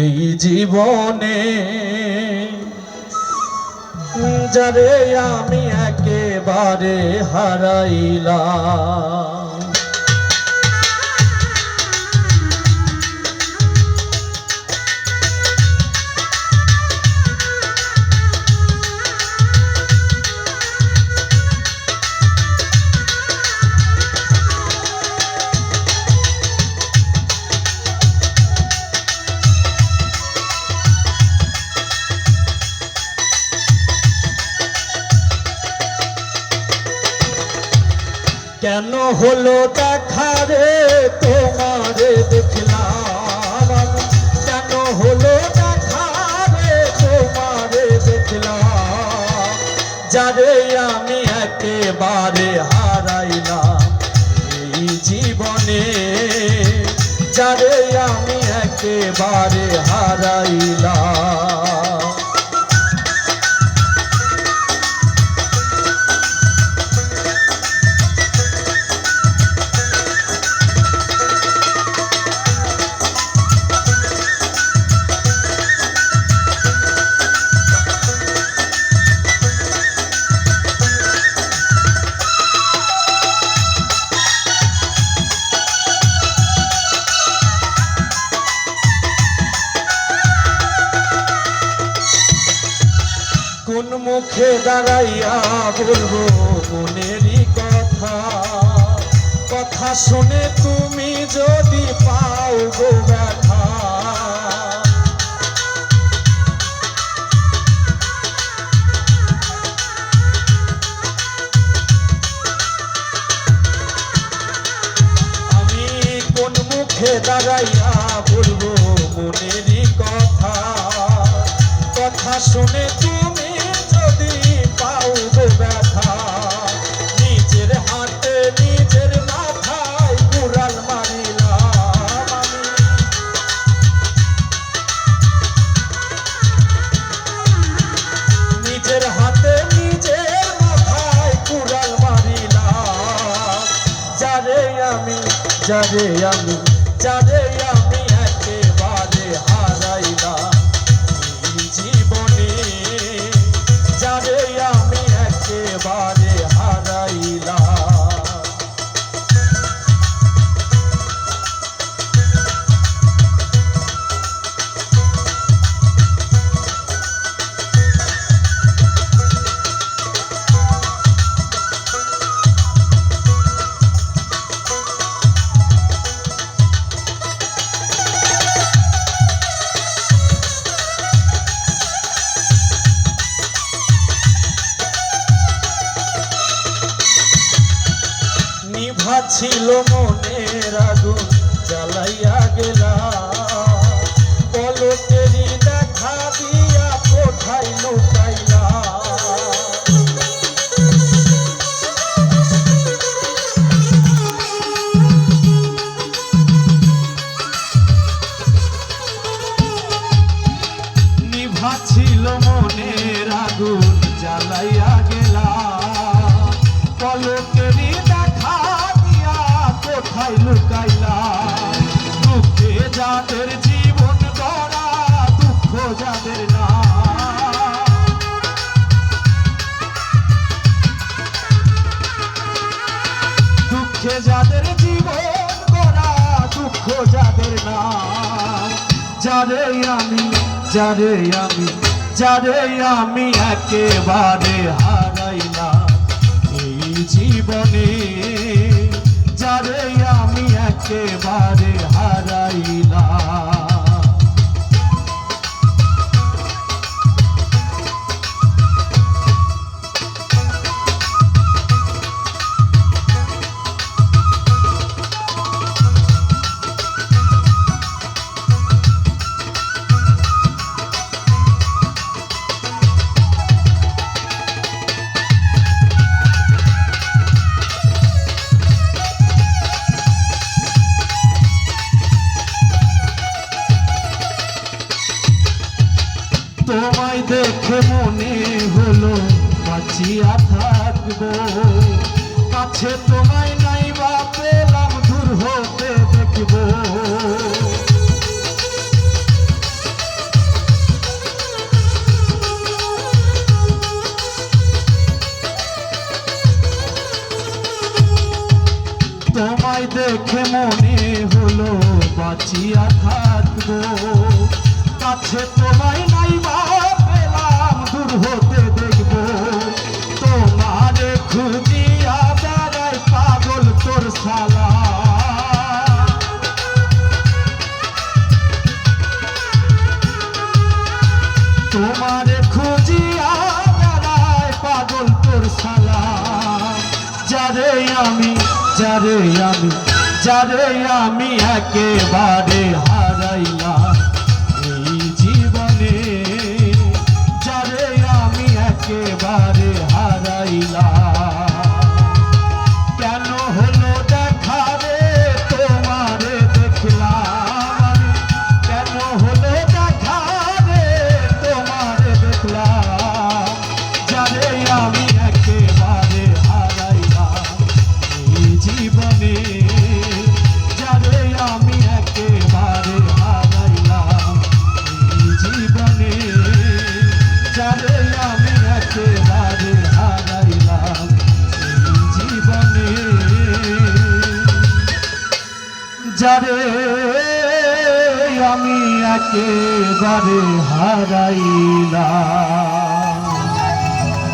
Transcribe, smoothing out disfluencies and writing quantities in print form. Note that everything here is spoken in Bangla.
এই জীবনে যারে আমি একেবারে হারাইলাম। কেন হলো দেখা রে তোমারে দেখলাম, কেন হলো দেখা রে তোমারে দেখলাম, যারে আমি একেবারে হারাইলাম এই জীবনে, যারে আমি একেবারে হারাইলাম। কোন মুখে দাঁড়াইয়া বলবো মনেরই কথা, কথা শুনে তুমি যদি পাও গো ব্যথা। আমি কোন মুখে দাঁড়াইয়া বলবো মনেরই কথা, কথা শুনে তুমি যদি পাও গো ব্যথা। নিজের হাতে নিজের মাথায় কুড়াল মারিলাম আমি, নিজের হাতে নিজের মাথায় কুড়াল মারিলাম। যারে আমি যারে আমি যারে আমি একেবারে হারাইলাম এই জীবনে, যারে আমি একেবারে হারাইলাম। নিভা ছিল মনের আগুন জ্বালাইয়া গেলা, পলকেরই দেখা দিয়া কোথায় লুকাইলা। নিভা ছিল মনের আগুন জ্বালাইয়া গেলা, পলকেরই দেখা দিয়া কোথায় লুকাইলা। দুঃখে যাদের জীবন গড়া দুঃখ যাদের না, দুঃখে যাদের জীবন গড়া দুঃখ যাদের না। যারে আমি যারে আমি যারে আমি একেবারে হারাইলাম এই জীবনে, যারে আমি একেবারে হারাইলাম। তোমায় দেখে মনে হলো বাঁচিয়া থাকবো, কাছে তোমায় নাই বা পেলাম দূর হতে দেখবো। হলো বাঁচিয়া থাকবো। কাছে তোমায় নাই বা পেলাম, দূর হতে দেখবো তোমারে খুঁজিয়া বেড়াই পাগল তোর শালা। তোমারে খুঁজিয়া বেড়াই পাগল তোর শালা। যারে আমি যারে আমি যারে আমি একেবারে হারাইলাম এই জীবনে, যারে আমি একেবারে হারাইলাম। কেন হলো দেখা রে তোমারে দেখলাম, কেন হলো দেখা রে তোমারে দেখলাম, যারে আমি একেবারে হারাইলাম এই জীবনে, যারে আমি একেবারে হারাইলাম এই জীবনে, যারে আমি একেবারে হারাইলাম এই জীবনে, যারে আমি একেবারে হারাইলাম।